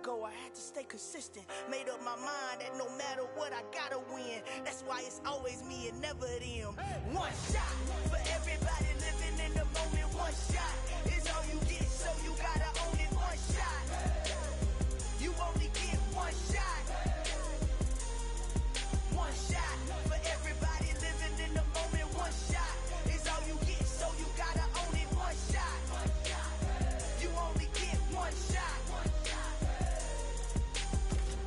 go, I had to stay consistent. Made up my mind that no matter what, I gotta win. That's why it's always me and never them. One shot for everybody living in the moment. One shot is all you get, so you gotta own it. One shot, you only get one shot. One shot for everybody living in the moment. One shot is all you get, so you gotta own it. One shot, you only get one shot.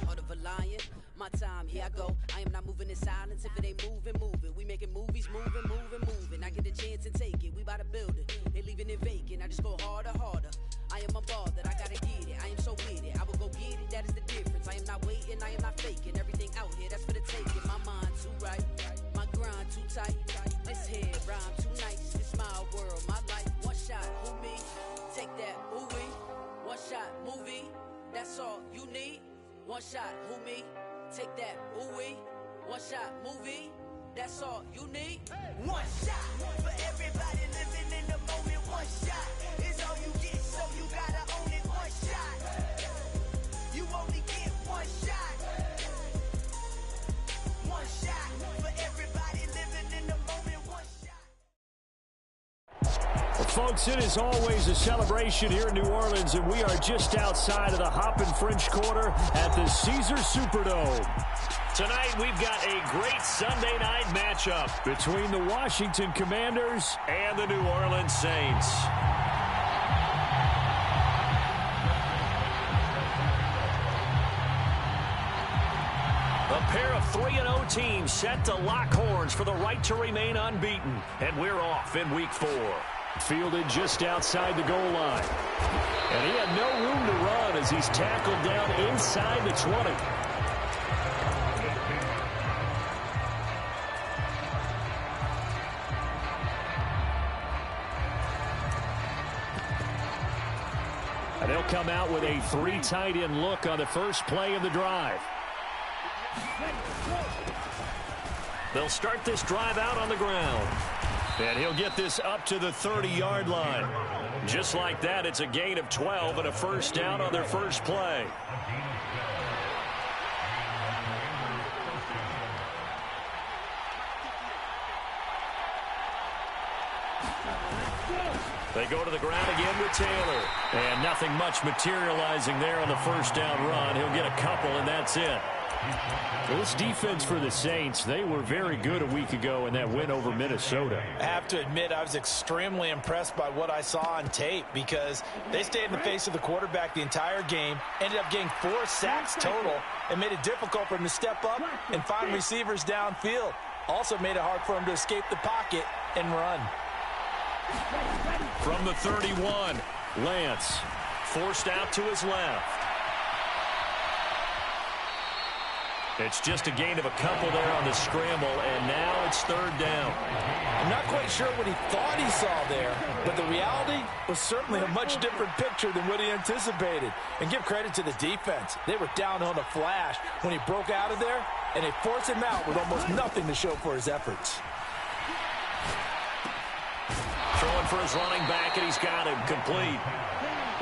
Heart of a lion, my time, here I go. I am not moving in silence. If it ain't moving, moving. We making movies, moving, moving, moving. I get a chance and take it. We bout to build it. They leaving it vacant. I just go harder, harder. I am unbothered. I gotta get it. I am so with it. I will go get it. That is the difference. I am not waiting. I am not faking. Everything out here, that's for the taking. My mind too right. My grind too tight. This head rhyme too nice. This my world, my life. One shot, who me? Take that, ooh we. One shot, movie. That's all you need. One shot, who me? Take that, ooh we. One shot, movie. That's all you need. One shot for everybody living in the moment. One shot is all you get, so you gotta own it. One shot, you only get one shot. One shot for everybody living in the moment. One shot. Well, folks, it is always a celebration here in New Orleans, and we are just outside of the Hoppin' French Quarter at the Caesars Superdome. Tonight, we've got a great Sunday night matchup between the Washington Commanders and the New Orleans Saints. A pair of 3-0 teams set to lock horns for the right to remain unbeaten. And we're off in Week 4. Fielded just outside the goal line. And he had no room to run as he's tackled down inside the 20. And they'll come out with a 3 tight end look on the first play of the drive. They'll start this drive out on the ground. And he'll get this up to the 30-yard line. Just like that, it's a gain of 12 and a first down on their first play. They go to the ground again with Taylor. And nothing much materializing there on the first down run. He'll get a couple, and that's it. This defense for the Saints, they were very good a week ago in that win over Minnesota. I have to admit, I was extremely impressed by what I saw on tape because they stayed in the face of the quarterback the entire game, ended up getting 4 sacks total, and made it difficult for him to step up and find receivers downfield. Also made it hard for him to escape the pocket and run. From the 31, Lance forced out to his left. It's just a gain of a couple there on the scramble, and now it's third down. I'm not quite sure what he thought he saw there, but the reality was certainly a much different picture than what he anticipated. And give credit to the defense. They were down on a flash when he broke out of there, and they forced him out with almost nothing to show for his efforts. Throwing for his running back, and he's got him complete.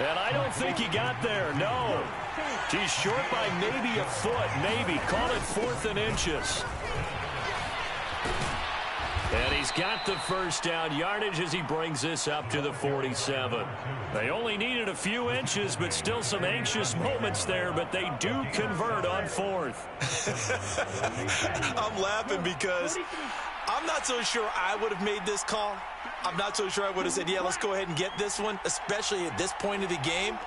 And I don't think he got there, no. He's short by maybe a foot, maybe. Call it 4th and inches. And he's got the first down yardage as he brings this up to the 47. They only needed a few inches, but still some anxious moments there, but they do convert on 4th. I'm laughing because I'm not so sure I would have made this call. I'm not so sure I would have said, yeah, let's go ahead and get this one, especially at this point of the game.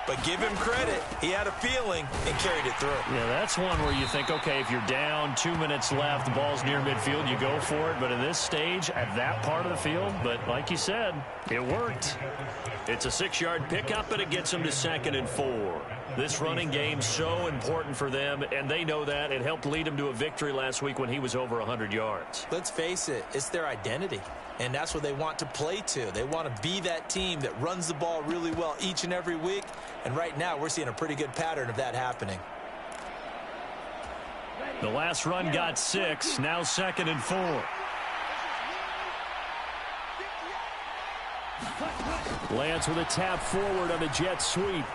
But give him credit. He had a feeling and carried it through. Yeah, that's one where you think, okay, if you're down, 2 minutes left, the ball's near midfield, you go for it. But in this stage, at that part of the field, but like you said, it worked. It's a 6-yard pickup, and it gets them to 2nd and 4. This running game so important for them, and they know that. It helped lead them to a victory last week when he was over 100 yards. Let's face it, it's their identity. And that's what they want to play to. They want to be that team that runs the ball really well each and every week. And right now, we're seeing a pretty good pattern of that happening. The last run got 6, now 2nd and 4. Lance with a tap forward on the jet sweep.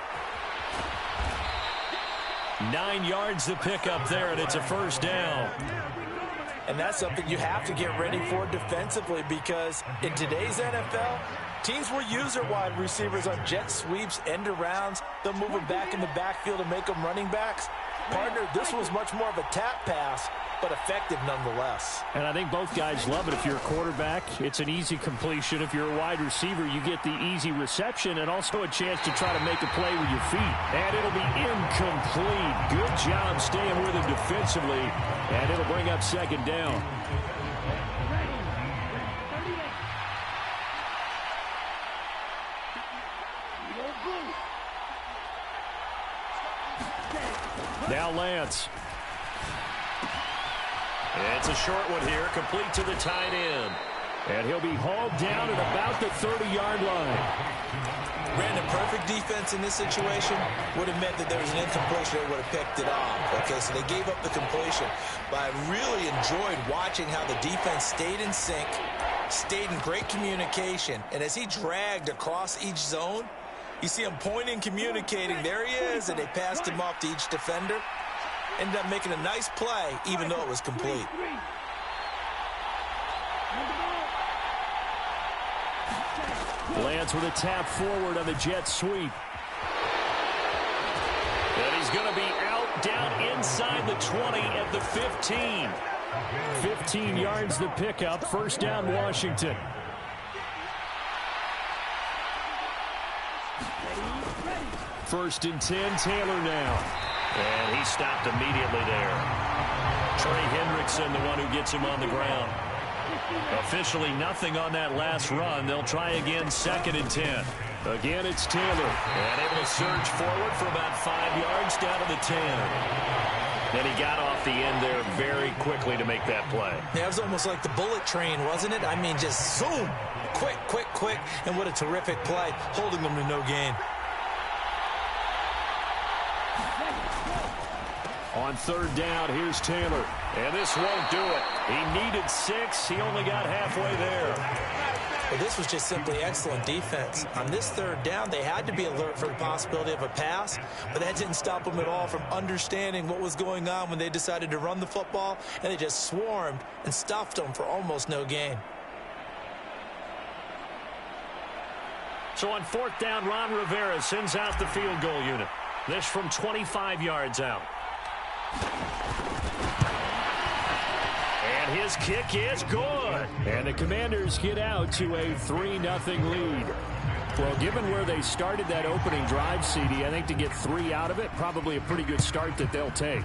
9 yards to pick up there, and it's a first down. And that's something you have to get ready for defensively, because in today's NFL, teams will use their wide receivers on jet sweeps, end arounds. They'll move them back in the backfield to make them running backs. Partner, this was much more of a tap pass, but effective nonetheless. And I think both guys love it. If you're a quarterback, it's an easy completion. If you're a wide receiver, you get the easy reception and also a chance to try to make a play with your feet. And it'll be incomplete. Good job staying with him defensively. And it'll bring up second down. Now Lance. It's a short one here, complete to the tight end. And he'll be hauled down at about the 30-yard line. Brandon, perfect defense in this situation would have meant that there was an incompletion. They would have picked it off. Okay, so they gave up the completion. But I really enjoyed watching how the defense stayed in sync, stayed in great communication. And as he dragged across each zone, you see him pointing, communicating. There he is, and they passed him off to each defender. Ended up making a nice play, even though it was complete. Lance with a tap forward on the jet sweep. And he's going to be out down inside the 20 at the 15. 15 yards the pickup. First down, Washington. First and 10, Taylor now. And he stopped immediately there. Trey Hendrickson, the one who gets him on the ground. Officially nothing on that last run. They'll try again, second and 10. Again, it's Taylor. And able to surge forward for about 5 yards down to the 10. And he got off the end there very quickly to make that play. Yeah, it was almost like the bullet train, wasn't it? I mean, just zoom. Quick, quick, quick. And what a terrific play, holding them to no gain. On third down, here's Taylor. And this won't do it. He needed 6. He only got halfway there. Well, this was just simply excellent defense. On this third down, they had to be alert for the possibility of a pass, but that didn't stop them at all from understanding what was going on when they decided to run the football, and they just swarmed and stuffed them for almost no gain. So on fourth down, Ron Rivera sends out the field goal unit. This from 25 yards out. And his kick is good. And the Commanders get out to a 3-0 lead. Well, given where they started that opening drive, CD, I think to get 3 out of it, probably a pretty good start that they'll take.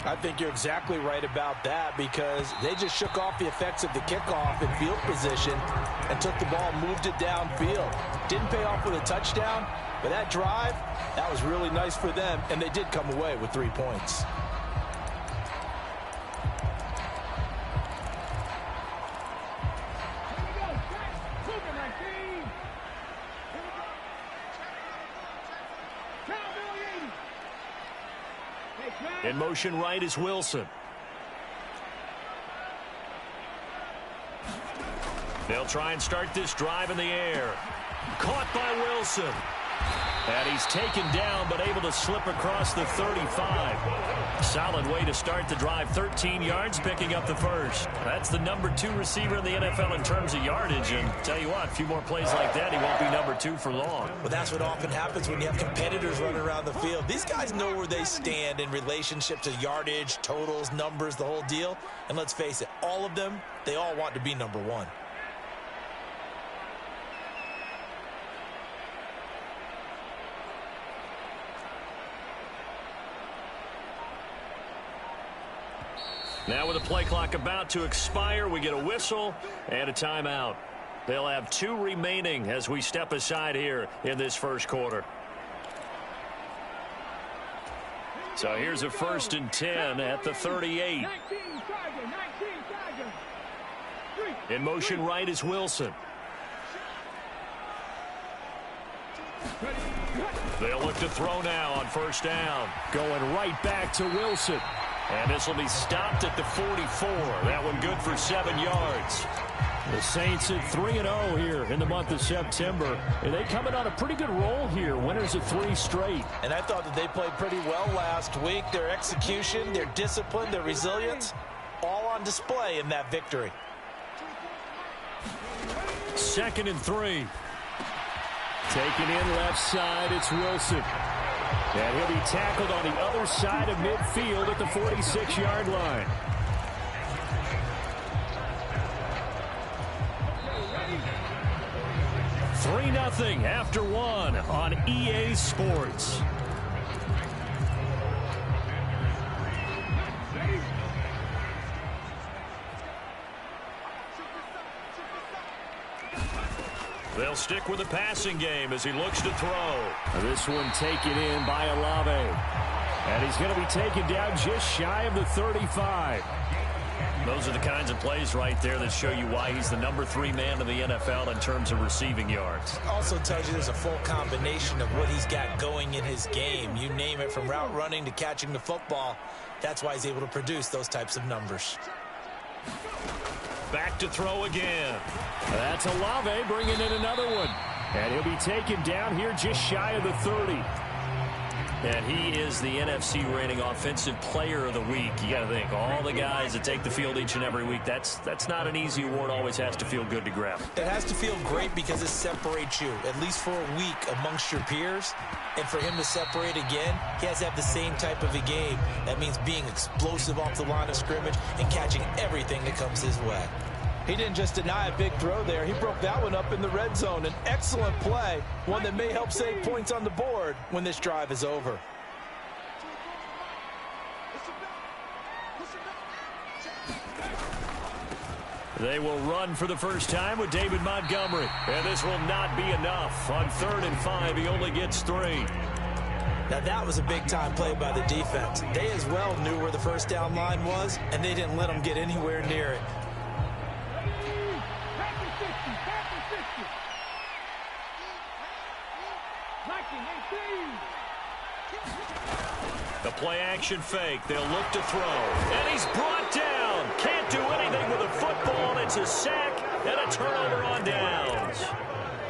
I think you're exactly right about that, because they just shook off the effects of the kickoff in field position and took the ball and moved it downfield. Didn't pay off with a touchdown, but that drive, that was really nice for them, and they did come away with 3 points. In motion right is Wilson. They'll try and start this drive in the air. Caught by Wilson. And he's taken down, but able to slip across the 35. Solid way to start the drive. 13 yards, picking up the first. That's the number 2 receiver in the NFL in terms of yardage. And tell you what, a few more plays like that, he won't be number 2 for long. Well, that's what often happens when you have competitors running around the field. These guys know where they stand in relationship to yardage, totals, numbers, the whole deal. And let's face it, all of them, they all want to be number 1. Now with the play clock about to expire, we get a whistle and a timeout. They'll have 2 remaining as we step aside here in this first quarter. So here's a first and 10 at the 38. In motion right is Wilson. They'll look to throw now on first down. Going right back to Wilson. And this will be stopped at the 44. That one good for 7 yards. The Saints at 3-0 here in the month of September. And they coming on a pretty good roll here. Winners of 3 straight. And I thought that they played pretty well last week. Their execution, their discipline, their resilience, all on display in that victory. 2nd and 3. Taken in left side, it's Wilson. And he'll be tackled on the other side of midfield at the 46-yard line. Three 3-0 after 1 on EA Sports. They'll stick with the passing game as he looks to throw. This one taken in by Olave. And he's going to be taken down just shy of the 35. Those are the kinds of plays right there that show you why he's the number 3 man in the NFL in terms of receiving yards. Also tells you there's a full combination of what he's got going in his game. You name it, from route running to catching the football. That's why he's able to produce those types of numbers. Back to throw again. That's Olave bringing in another one. And he'll be taken down here just shy of the 30. And he is the NFC reigning offensive player of the week. You got to think, all the guys that take the field each and every week, that's not an easy award. Always has to feel good to grab. It has to feel great because it separates you, at least for a week, amongst your peers. And for him to separate again, he has to have the same type of a game. That means being explosive off the line of scrimmage and catching everything that comes his way. He didn't just deny a big throw there. He broke that one up in the red zone. An excellent play, one that may help save points on the board when this drive is over. They will run for the first time with David Montgomery. And this will not be enough. On 3rd and 5, he only gets 3. Now that was a big-time play by the defense. They as well knew where the first down line was, and they didn't let them get anywhere near it. The play-action fake. They'll look to throw. And he's brought down. Can't do anything with a football. It's a sack and a turnover on downs.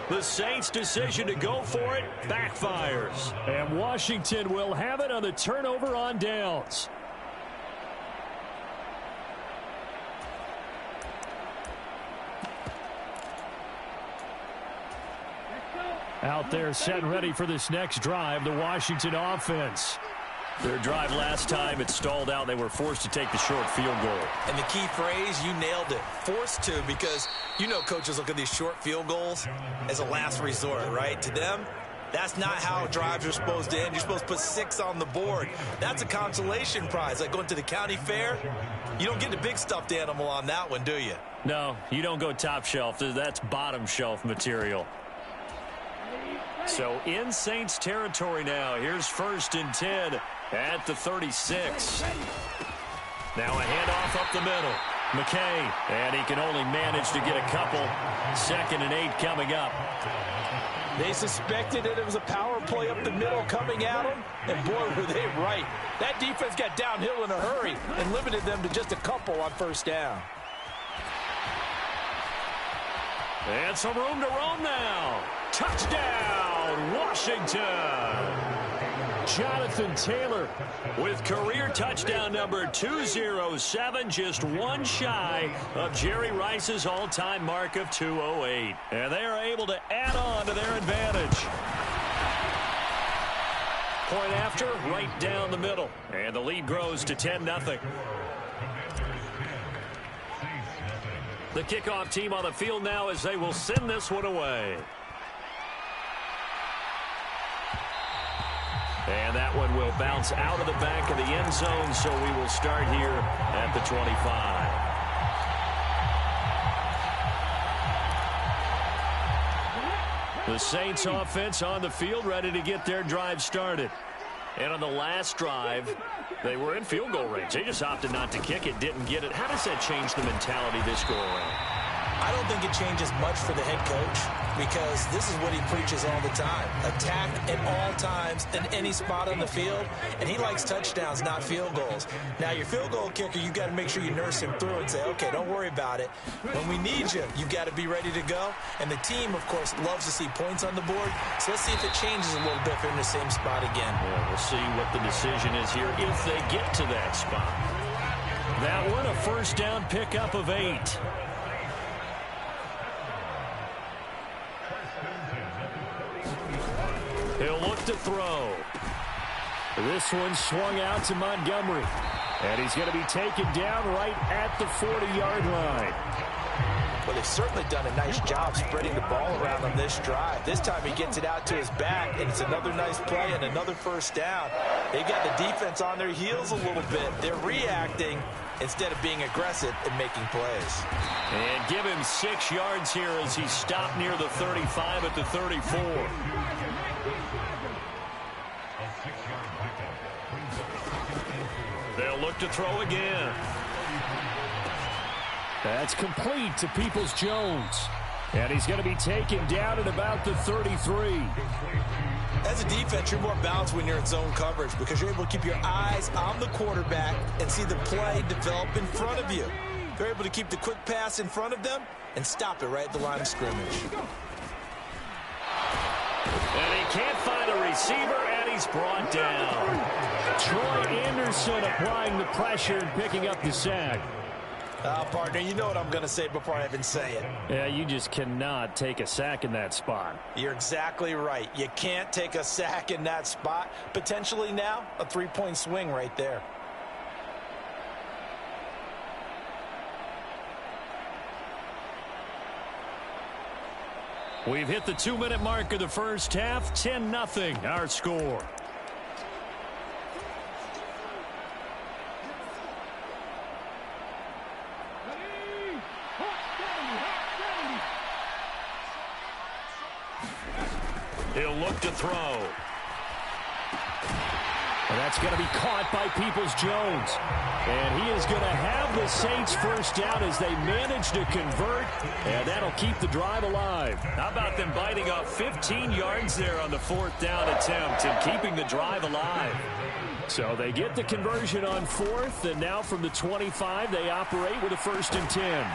The Saints' decision to go for it backfires. And Washington will have it on the turnover on downs. Out there set and ready for this next drive, the Washington offense. Their drive last time, it stalled out. They were forced to take the short field goal. And the key phrase, you nailed it. Forced to, because you know coaches look at these short field goals as a last resort, right? To them, that's not how drives are supposed to end. You're supposed to put 6 on the board. That's a consolation prize. Like going to the county fair, you don't get the big stuffed animal on that one, do you? No, you don't go top shelf. That's bottom shelf material. So in Saints territory now. Here's 1st and 10 at the 36. Now a handoff up the middle. McKay, and he can only manage to get a couple. 2nd and 8 coming up. They suspected that it was a power play up the middle coming at them, and boy, were they right. That defense got downhill in a hurry and limited them to just a couple on 1st down. And some room to roam now. Touchdown, Washington. Jonathan Taylor with career touchdown number 207, just one shy of Jerry Rice's all-time mark of 208. And they are able to add on to their advantage. Point after, right down the middle. And the lead grows to 10-0. The kickoff team on the field now as they will send this one away. And that one will bounce out of the back of the end zone, so we will start here at the 25. The Saints offense on the field, ready to get their drive started. And on the last drive, they were in field goal range. They just opted not to kick it, didn't get it. How does that change the mentality this go around? I don't think it changes much for the head coach because this is what he preaches all the time. Attack at all times in any spot on the field, and he likes touchdowns, not field goals. Now, your field goal kicker, you got to make sure you nurse him through and say, okay, don't worry about it. When we need you, you got to be ready to go. And the team, of course, loves to see points on the board. So let's see if it changes a little bit if they're in the same spot again. Yeah, we'll see what the decision is here if they get to that spot. That one, a first down pickup of 8. He'll look to throw. This one swung out to Montgomery. And he's going to be taken down right at the 40-yard line. Well, they've certainly done a nice job spreading the ball around on this drive. This time he gets it out to his back, and it's another nice play and another first down. They've got the defense on their heels a little bit. They're reacting instead of being aggressive and making plays. And give him 6 yards here as he stopped near the 35 at the 34. They'll look to throw again. That's complete to Peoples-Jones. And he's going to be taken down at about the 33. As a defense, you're more balanced when you're in zone coverage because you're able to keep your eyes on the quarterback and see the play develop in front of you. You're able to keep the quick pass in front of them and stop it right at the line of scrimmage. And he can't find a receiver, and he's brought down. Troy Anderson applying the pressure and picking up the sack. Partner, you know what I'm going to say before I even say it. Yeah, you just cannot take a sack in that spot. You're exactly right. You can't take a sack in that spot. Potentially now, a 3-point swing right there. We've hit the 2-minute mark of the first half. 10-0 our score. He'll look to throw. And that's going to be caught by Peoples-Jones. And he is going to have the Saints first down as they manage to convert. And that'll keep the drive alive. How about them biting off 15 yards there on the 4th down attempt and keeping the drive alive? So they get the conversion on 4th, and now from the 25, they operate with a 1st and 10.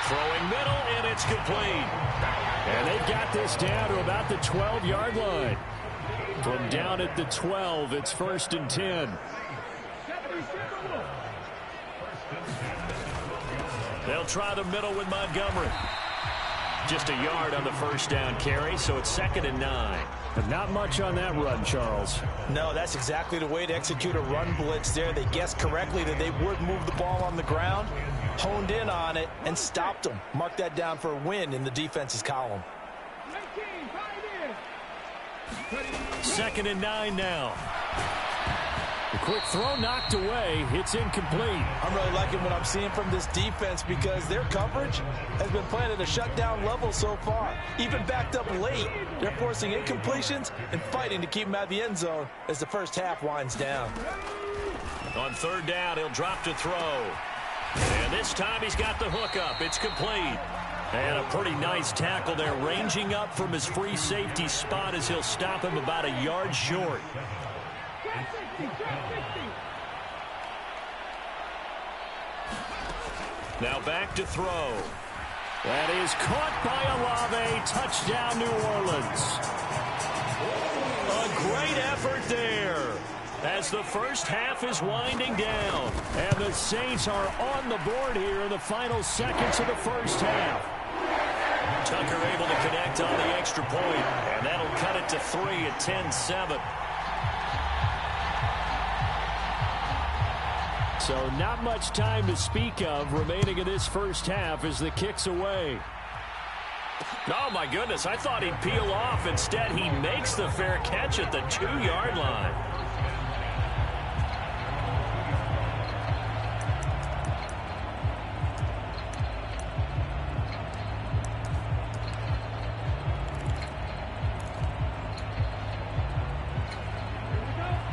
Throwing middle, and it's complete. And they've got this down to about the 12-yard line. From down at the 12, it's 1st and 10. They'll try the middle with Montgomery. Just a yard on the first down carry, so it's 2nd and 9. But not much on that run, Charles. No, that's exactly the way to execute a run blitz there. They guessed correctly that they would move the ball on the ground, honed in on it, and stopped them. Mark that down for a win in the defense's column. 2nd and 9 now. The quick throw knocked away. It's incomplete. I'm really liking what I'm seeing from this defense because their coverage has been playing at a shutdown level so far. Even backed up late, they're forcing incompletions and fighting to keep them out of the end zone as the first half winds down. On 3rd down, he'll drop to throw. And this time he's got the hook up. It's complete. And a pretty nice tackle there, ranging up from his free safety spot as he'll stop him about a yard short. Now back to throw. That is caught by Olave. Touchdown, New Orleans. A great effort there as the first half is winding down. And the Saints are on the board here in the final seconds of the first half. Tucker able to connect on the extra point, and that'll cut it to 3 at 10-7. So not much time to speak of remaining in this first half as the kick's away. Oh, my goodness, I thought he'd peel off. Instead, he makes the fair catch at the 2-yard line.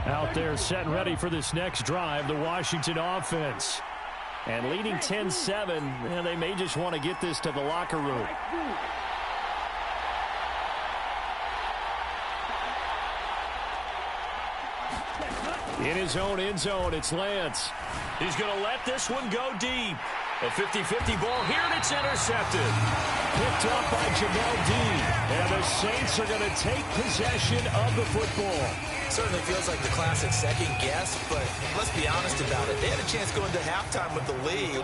Out there set and ready for this next drive, the Washington offense. And leading 10-7, and they may just want to get this to the locker room. In his own end zone, it's Lance. He's going to let this one go deep. A 50-50 ball here, and it's intercepted. Picked up by Jamel Dean. And the Saints are going to take possession of the football. Certainly feels like the classic second guess, but let's be honest about it. They had a chance going to halftime with the lead.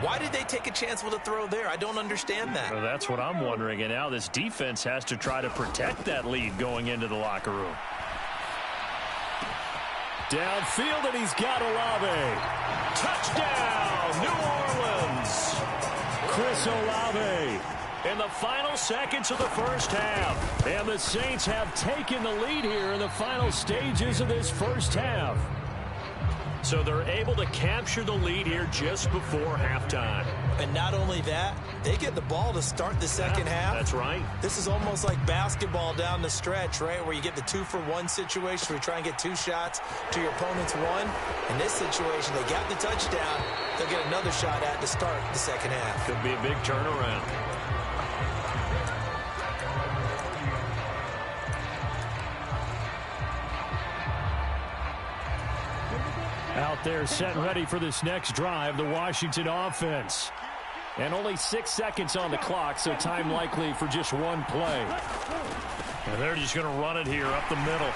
Why did they take a chance with a throw there? I don't understand that. Well, that's what I'm wondering. And now this defense has to try to protect that lead going into the locker room. Downfield, and he's got Olave. Touchdown, New Orleans. Chris Olave in the final seconds of the first half. And the Saints have taken the lead here in the final stages of this first half. So they're able to capture the lead here just before halftime. And not only that, they get the ball to start the second half. That's right. This is almost like basketball down the stretch, right, where you get the 2-for-1 situation where you try and get 2 shots to your opponent's 1. In this situation, they got the touchdown. They'll get another shot at to start the second half. Could be a big turnaround. Out there set and ready for this next drive, the Washington offense. And only 6 seconds on the clock, so time likely for just one play. And they're just going to run it here up the middle.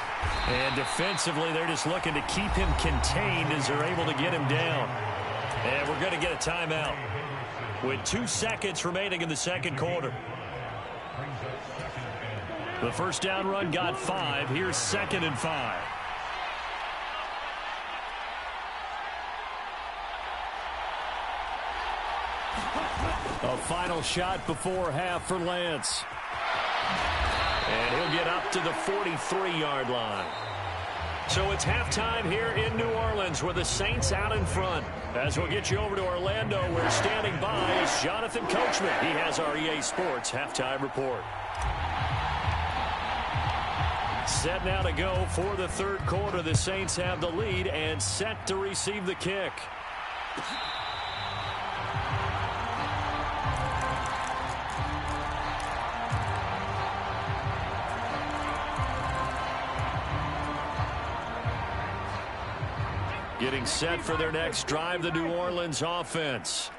And defensively, they're just looking to keep him contained as they're able to get him down. And we're going to get a timeout with 2 seconds remaining in the second quarter. The first down run got 5. Here's 2nd and 5. A final shot before half for Lance. And he'll get up to the 43-yard line. So it's halftime here in New Orleans with the Saints out in front. As we'll get you over to Orlando, where standing by is Jonathan Coachman. He has our EA Sports halftime report. Set now to go for the third quarter. The Saints have the lead and set to receive the kick. Getting set for their next drive, the New Orleans offense.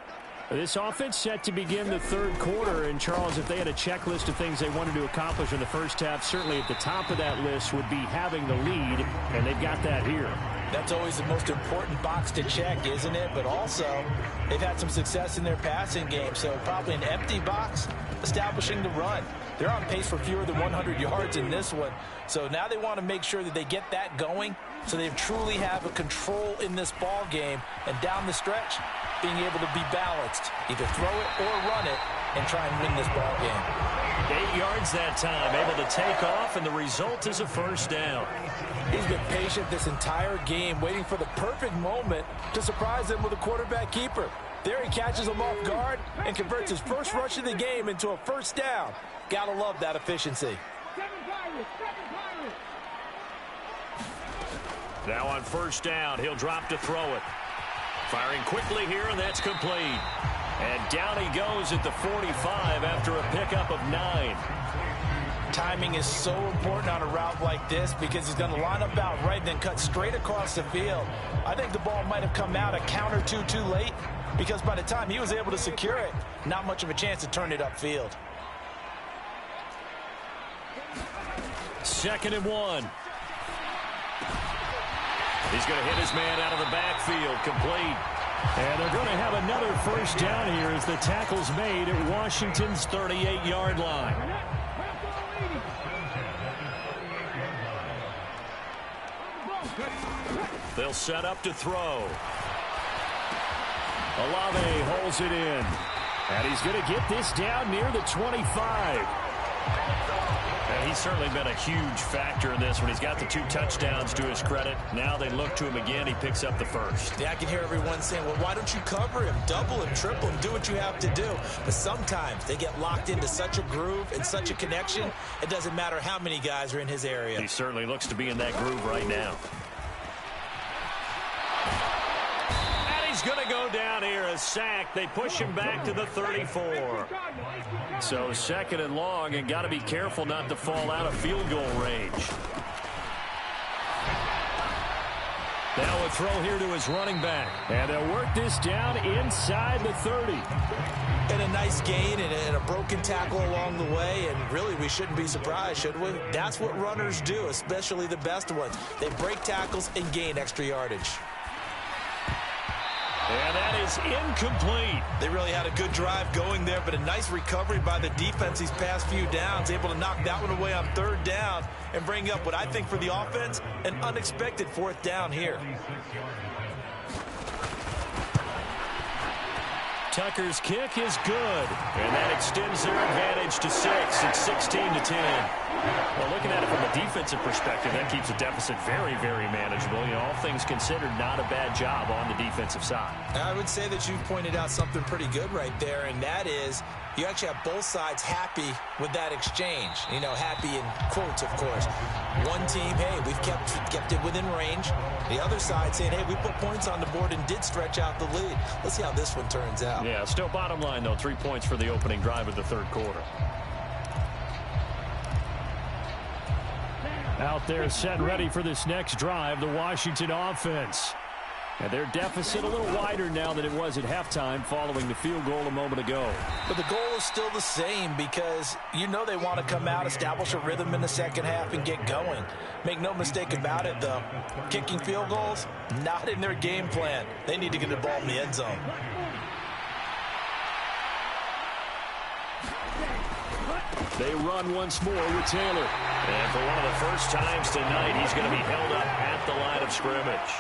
This offense set to begin the third quarter. And, Charles, if they had a checklist of things they wanted to accomplish in the first half, certainly at the top of that list would be having the lead, and they've got that here. That's always the most important box to check, isn't it? But also, they've had some success in their passing game, so probably an empty box establishing the run. They're on pace for fewer than 100 yards in this one, so now they want to make sure that they get that going so they truly have a control in this ball game, and down the stretch, being able to be balanced, either throw it or run it, and try and win this ball game. 8 yards that time, able to take off, and the result is a first down. He's been patient this entire game, waiting for the perfect moment to surprise them with a quarterback keeper. There he catches him off guard and converts his first rush of the game into a first down. Gotta love that efficiency. Now on first down, he'll drop to throw it. Firing quickly here, and that's complete. And down he goes at the 45 after a pickup of 9. Timing is so important on a route like this because he's going to line up out right, then cut straight across the field. I think the ball might have come out a count or two too late because by the time he was able to secure it, not much of a chance to turn it upfield. 2nd and 1. He's going to hit his man out of the backfield, complete. And they're going to have another first down here as the tackle's made at Washington's 38-yard line. They'll set up to throw. Olave holds it in. And he's going to get this down near the 25. And he's certainly been a huge factor in this one. He's got the 2 touchdowns to his credit. Now they look to him again. He picks up the first. Yeah, I can hear everyone saying, well, why don't you cover him, double him, triple him, do what you have to do. But sometimes they get locked into such a groove and such a connection, it doesn't matter how many guys are in his area. He certainly looks to be in that groove right now. And he's going to go down here sack. They push him back to the 34. So 2nd and long, and got to be careful not to fall out of field goal range. Now a throw here to his running back. And they'll work this down inside the 30. And a nice gain and a broken tackle along the way. And really, we shouldn't be surprised, should we? That's what runners do, especially the best ones. They break tackles and gain extra yardage. And that is incomplete. They really had a good drive going there, but a nice recovery by the defense these past few downs, able to knock that one away on 3rd down and bring up what I think for the offense, an unexpected 4th down here. Tucker's kick is good, and that extends their advantage to 6. It's 16-10. Well, looking at it from a defensive perspective, that keeps the deficit very, very manageable. You know, all things considered, not a bad job on the defensive side. I would say that you've pointed out something pretty good right there, and that is you actually have both sides happy with that exchange. You know, happy in quotes, of course. One team, hey, we've kept it within range. The other side saying, hey, we put points on the board and did stretch out the lead. Let's see how this one turns out. Yeah, still bottom line, though, 3 points for the opening drive of the 3rd quarter. Out there set ready for this next drive, the Washington offense. And their deficit a little wider now than it was at halftime following the field goal a moment ago. But the goal is still the same because you know they want to come out, establish a rhythm in the second half, and get going. Make no mistake about it, though. Kicking field goals, not in their game plan. They need to get the ball in the end zone. They run once more with Taylor. And for one of the first times tonight, he's going to be held up at the line of scrimmage.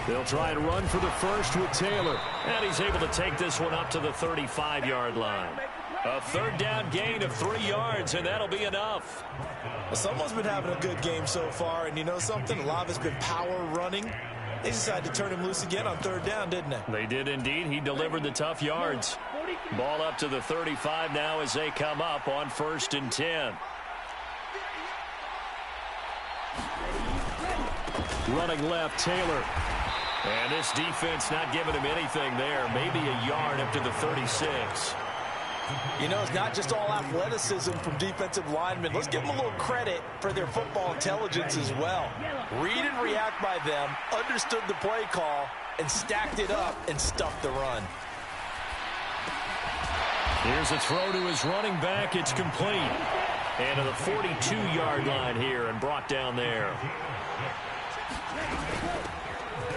They'll try and run for the first with Taylor. And he's able to take this one up to the 35-yard line. A 3rd down gain of 3 yards, and that'll be enough. Well, someone's been having a good game so far, and you know something? A lot of it's been power running. They decided to turn him loose again on 3rd down, didn't they? They did indeed. He delivered the tough yards. Ball up to the 35 now as they come up on 1st and 10. Running left, Taylor. And this defense not giving him anything there. Maybe a yard up to the 36. You know, it's not just all athleticism from defensive linemen. Let's give them a little credit for their football intelligence as well. Read and react by them, understood the play call, and stacked it up and stuffed the run. Here's a throw to his running back. It's complete. And to the 42-yard line here and brought down there.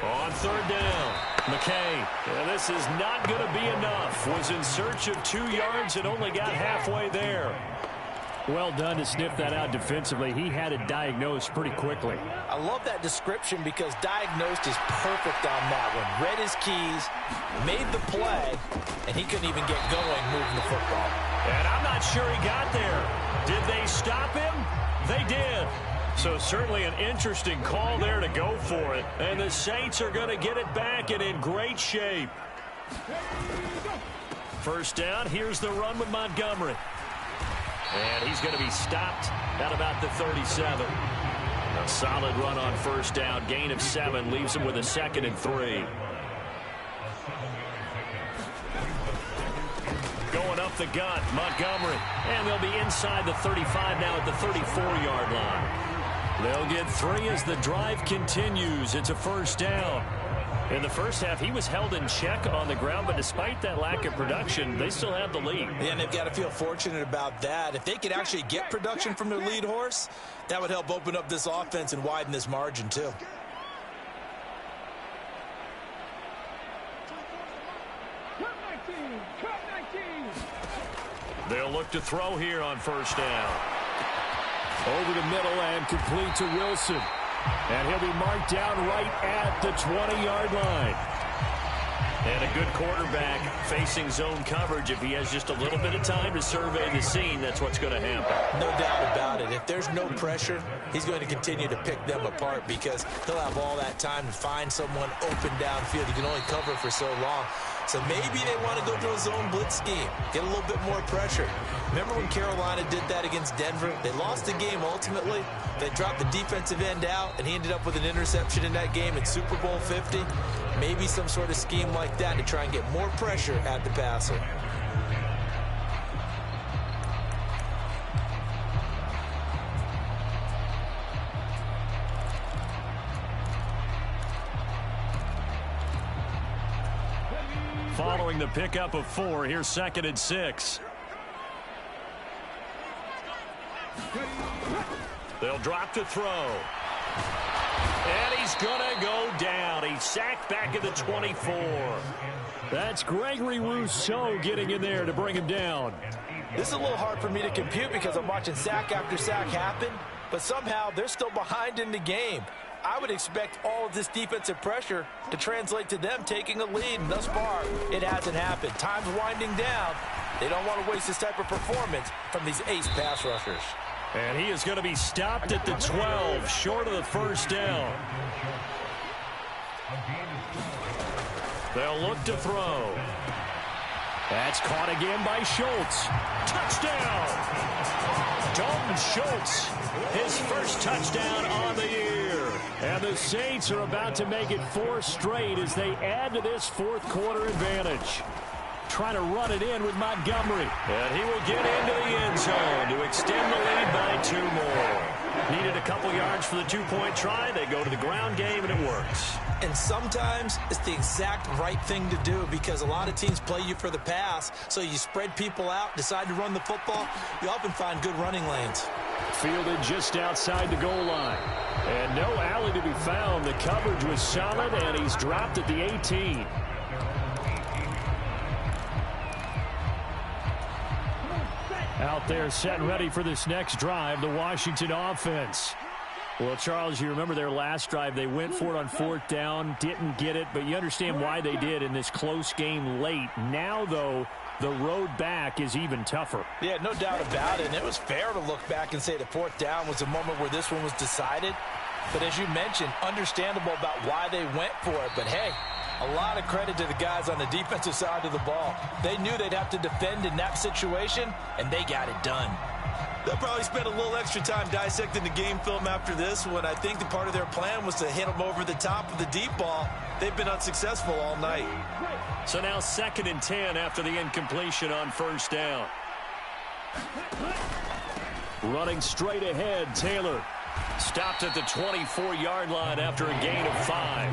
On 3rd down, McKay. This is not going to be enough. Was in search of 2 yards and only got halfway there. Well done to sniff that out defensively. He had it diagnosed pretty quickly. I love that description because diagnosed is perfect on that one. Read his keys, made the play, and he couldn't even get going moving the football. And I'm not sure he got there. Did they stop him? They did. So certainly an interesting call there to go for it. And the Saints are going to get it back and in great shape. 1st down. Here's the run with Montgomery. And he's going to be stopped at about the 37. A solid run on 1st down. Gain of 7 leaves him with a 2nd and 3. Going up the gut, Montgomery. And they'll be inside the 35 now at the 34-yard line. They'll get 3 as the drive continues. It's a 1st down. In the first half, he was held in check on the ground, but despite that lack of production, they still have the lead. Yeah, and they've got to feel fortunate about that. If they could actually get production from their lead horse, that would help open up this offense and widen this margin, too. They'll look to throw here on 1st down. Over the middle and complete to Wilson. And he'll be marked down right at the 20-yard line. And a good quarterback facing zone coverage. If he has just a little bit of time to survey the scene, that's what's going to happen. No doubt about it. If there's no pressure, he's going to continue to pick them apart because he'll have all that time to find someone open downfield. You can only cover for so long. So maybe they want to go to a zone blitz scheme, get a little bit more pressure. Remember when Carolina did that against Denver? They lost the game ultimately. They dropped the defensive end out, and he ended up with an interception in that game in Super Bowl 50. Maybe some sort of scheme like that to try and get more pressure at the passer. Following the pickup of 4, here's 2nd and 6. They'll drop to throw. And he's going to go down. He's sacked back at the 24. That's Gregory Rousseau getting in there to bring him down. This is a little hard for me to compute because I'm watching sack after sack happen, but somehow they're still behind in the game. I would expect all of this defensive pressure to translate to them taking a lead, and thus far, it hasn't happened. Time's winding down. They don't want to waste this type of performance from these ace pass rushers. And he is going to be stopped at the 12, short of the first down. They'll look to throw. That's caught again by Schultz. Touchdown! Dalton Schultz, his first touchdown on the year. And the Saints are about to make it 4 straight as they add to this fourth quarter advantage. Trying to run it in with Montgomery. And he will get into the end zone to extend the lead by 2 more. Needed a couple yards for the 2-point try. They go to the ground game, and it works. And sometimes it's the exact right thing to do because a lot of teams play you for the pass. So you spread people out, decide to run the football. You often find good running lanes. Fielded just outside the goal line. And no alley to be found. The coverage was solid, and he's dropped at the 18. Out there set and ready for this next drive, the Washington offense. Well, Charles, you remember their last drive. They went for it on 4th down, didn't get it, but you understand why they did in this close game late. Now, though, the road back is even tougher. Yeah, no doubt about it. And it was fair to look back and say the 4th down was a moment where this one was decided. But as you mentioned, understandable about why they went for it. But, hey, a lot of credit to the guys on the defensive side of the ball. They knew they'd have to defend in that situation, and they got it done. They'll probably spend a little extra time dissecting the game film after this when I think the part of their plan was to hit them over the top of the deep ball. They've been unsuccessful all night. So now 2nd and 10 after the incompletion on 1st down. Running straight ahead, Taylor. Stopped at the 24-yard line after a gain of 5.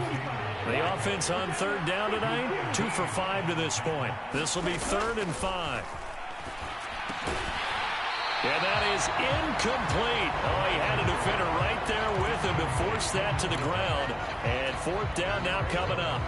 The offense on 3rd down tonight, 2 for 5 to this point. This will be 3rd and 5. And that is incomplete. Oh, he had a defender right there with him to force that to the ground. And 4th down now coming up.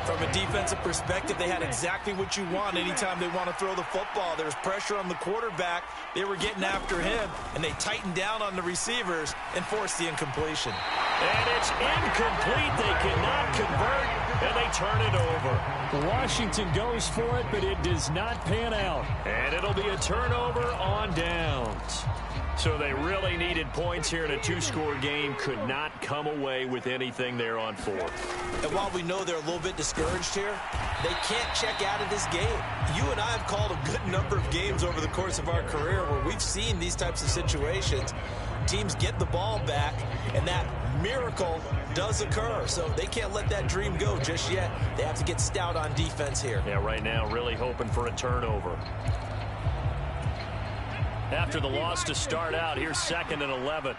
From a defensive perspective, they had exactly what you want anytime they want to throw the football. There was pressure on the quarterback. They were getting after him, and they tightened down on the receivers and forced the incompletion. And it's incomplete. They cannot convert, and they turn it over. Washington goes for it, but it does not pan out. And it'll be a turnover on downs. So they really needed points here in a 2-score game. Could not come away with anything there on 4th. And while we know they're a little bit discouraged here, they can't check out of this game. You and I have called a good number of games over the course of our career where we've seen these types of situations. Teams get the ball back, and that miracle does occur. So they can't let that dream go just yet. They have to get stout on defense here. Yeah, right now really hoping for a turnover. After the loss to start out, here's 2nd and 11.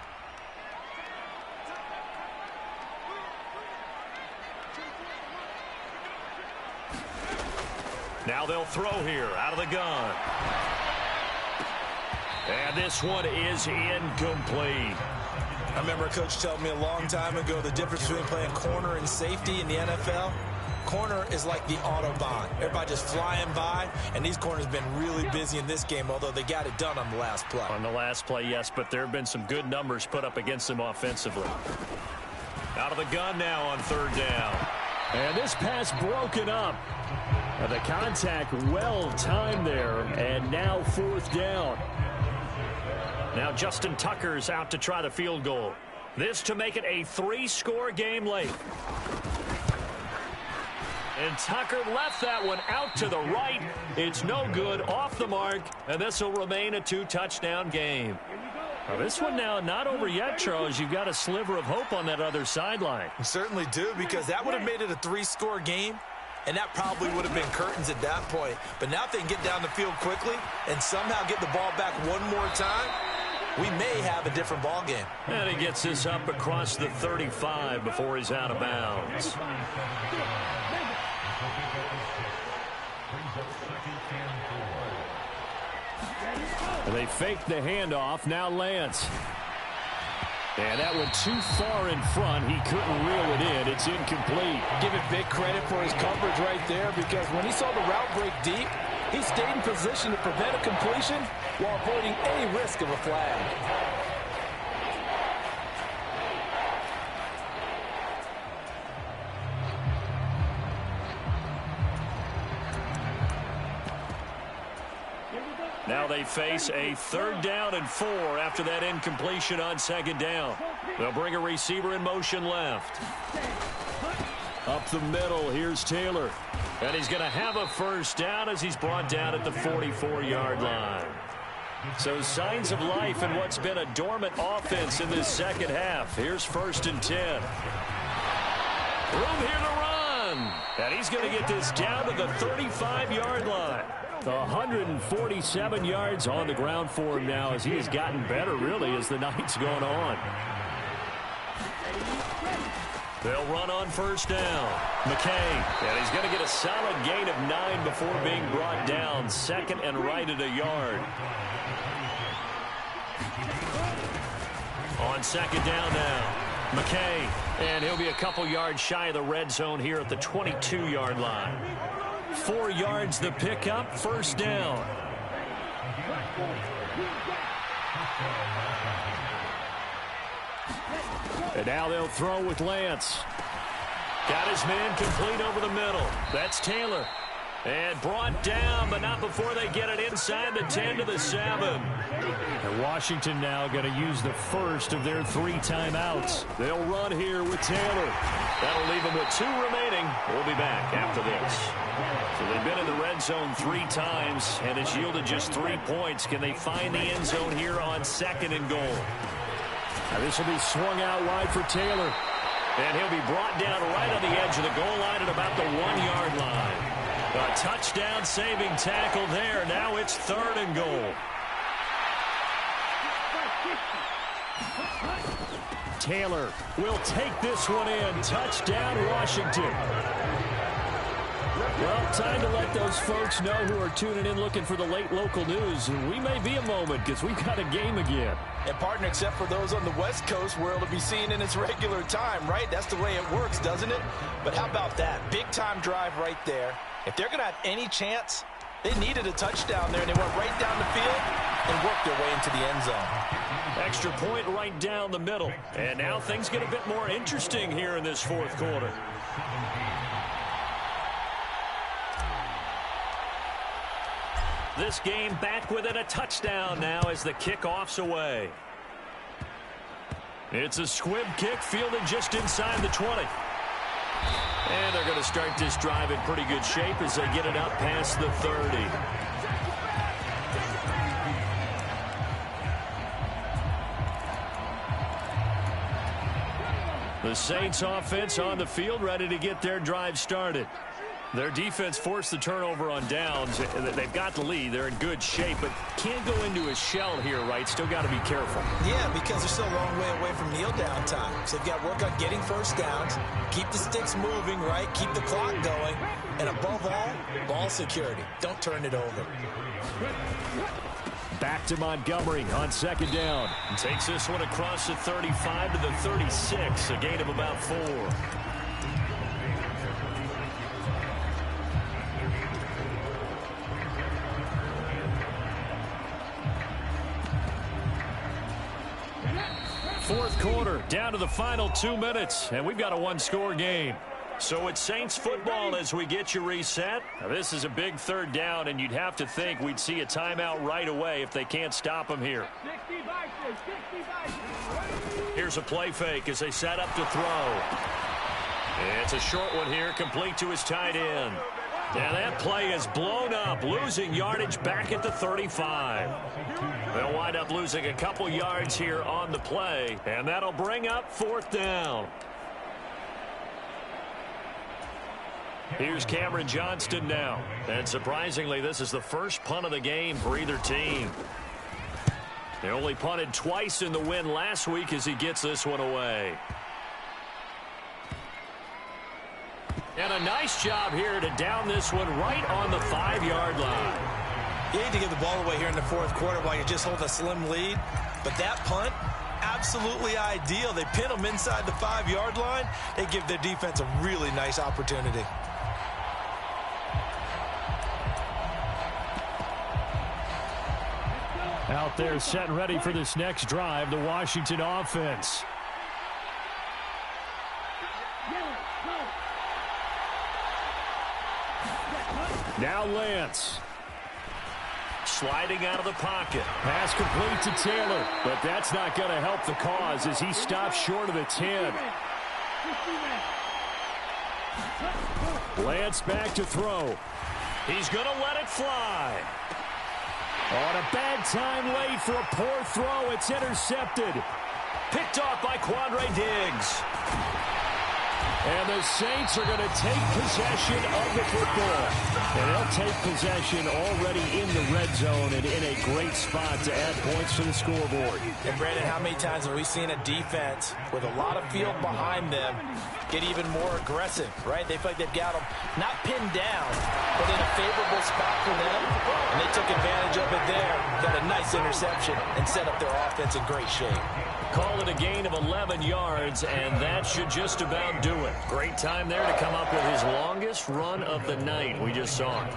Now they'll throw here out of the gun. And this one is incomplete. I remember a coach telling me a long time ago the difference between playing corner and safety in the NFL. Corner is like the Autobahn. Everybody just flying by, and these corners have been really busy in this game, although they got it done on the last play. On the last play, yes, but there have been some good numbers put up against them offensively. Out of the gun now on 3rd down. And this pass broken up. The contact well timed there, and now 4th down. Now Justin Tucker's out to try the field goal. This to make it a 3-score game late. And Tucker left that one out to the right. It's no good, off the mark, and this will remain a 2-touchdown game. Now, this one now not over yet, Charles. You've got a sliver of hope on that other sideline. You certainly do, because that would have made it a 3-score game, and that probably would have been curtains at that point. But now if they can get down the field quickly and somehow get the ball back one more time, we may have a different ball game. And he gets this up across the 35 before he's out of bounds. They fake the handoff. Now Lance. And that went too far in front. He couldn't reel it in. It's incomplete. Give it big credit for his coverage right there, because when he saw the route break deep, he stayed in position to prevent a completion while avoiding any risk of a flag. Now they face a 3rd down and 4 after that incompletion on 2nd down. They'll bring a receiver in motion left. Up the middle, here's Taylor. And he's going to have a 1st down as he's brought down at the 44-yard line. So signs of life in what's been a dormant offense in this second half. Here's 1st and 10. Room here to run. And he's going to get this down to the 35-yard line. 147 yards on the ground for him now, as he has gotten better, really, as the night's gone on. They'll run on 1st down. McKay, and he's going to get a solid gain of 9 before being brought down. 2nd and right at a yard. On 2nd down now. McKay, and he'll be a couple yards shy of the red zone here at the 22-yard line. 4 yards the pickup, 1st down. And now they'll throw with Lance. Got his man complete over the middle. That's Taylor. And brought down, but not before they get it inside the 10 to the 7. And Washington now going to use the first of their 3 timeouts. They'll run here with Taylor. That'll leave them with 2 remaining. We'll be back after this. So they've been in the red zone 3 times, and it's yielded just 3 points. Can they find the end zone here on 2nd and goal? Now this will be swung out wide for Taylor. And he'll be brought down right on the edge of the goal line at about the 1-yard line. A touchdown saving tackle there. Now it's 3rd and goal. Taylor will take this one in. Touchdown, Washington. Well, time to let those folks know who are tuning in looking for the late local news. We may be a moment because we've got a game again. And, partner, except for those on the West Coast where it'll be seen in its regular time, right? That's the way it works, doesn't it? But how about that? Big-time drive right there. If they're going to have any chance, they needed a touchdown there, and they went right down the field and worked their way into the end zone. Extra point right down the middle. And now things get a bit more interesting here in this 4th quarter. This game back within a touchdown now as the kickoff's away. It's a squib kick fielded just inside the 20. And they're going to start this drive in pretty good shape as they get it up past the 30. The Saints offense on the field ready to get their drive started. Their defense forced the turnover on downs. They've got the lead. They're in good shape, but can't go into a shell here, right? Still got to be careful. Yeah, because they're still a long way away from kneel down time. So they've got to work on getting 1st downs, keep the sticks moving, right? Keep the clock going. And above all, ball security. Don't turn it over. Back to Montgomery on 2nd down. Takes this one across the 35 to the 36, a gain of about 4. Fourth quarter, down to the final 2 minutes, and we've got a 1-score game. So it's Saints football as we get you reset. Now, this is a big 3rd down, and you'd have to think we'd see a timeout right away if they can't stop them here. Here's a play fake as they set up to throw. It's a short one here, complete to his tight end. And that play is blown up, losing yardage back at the 35. They'll wind up losing a couple yards here on the play, and that'll bring up 4th down. Here's Cameron Johnston now. And surprisingly, this is the first punt of the game for either team. They only punted twice in the win last week as he gets this one away. And a nice job here to down this one right on the 5-yard line. You hate to give the ball away here in the 4th quarter while you just hold a slim lead. But that punt, absolutely ideal. They pin them inside the 5-yard line. They give their defense a really nice opportunity. Out there set and ready for this next drive, the Washington offense. Now Lance. Sliding out of the pocket. Pass complete to Taylor, but that's not going to help the cause as he stops short of the 10. Lance back to throw. He's going to let it fly. On a bad time late for a poor throw, it's intercepted. Picked off by Quandre Diggs. And the Saints are going to take possession of the football. And they'll take possession already in the red zone and in a great spot to add points to the scoreboard. And Brandon, how many times have we seen a defense with a lot of field behind them get even more aggressive, right? They feel like they've got them not pinned down, but in a favorable spot for them. And they took advantage of it there, got a nice interception, and set up their offense in great shape. Call it a gain of 11 yards, and that should just about do it. Great time there to come up with his longest run of the night. We just saw it.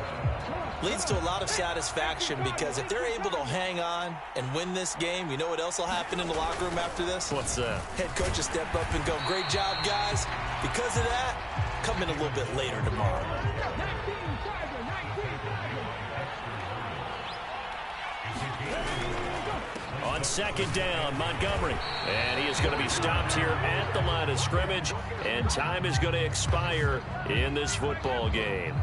Leads to a lot of satisfaction because if they're able to hang on and win this game, you know what else will happen in the locker room after this? What's that? Head coach will step up and go, great job, guys. Because of that, come in a little bit later tomorrow. On 2nd down, Montgomery. And he is going to be stopped here at the line of scrimmage. And time is going to expire in this football game.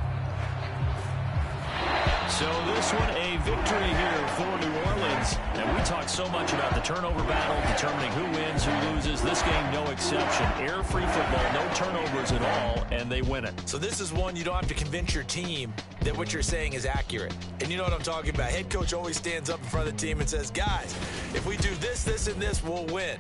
So this one a victory here for New Orleans. And we talk so much about the turnover battle, determining who wins, who loses. This game, no exception. Air-free football, no turnovers at all, and they win it. So this is one you don't have to convince your team that what you're saying is accurate. And you know what I'm talking about. Head coach always stands up in front of the team and says, guys, if we do this, this, and this, we'll win.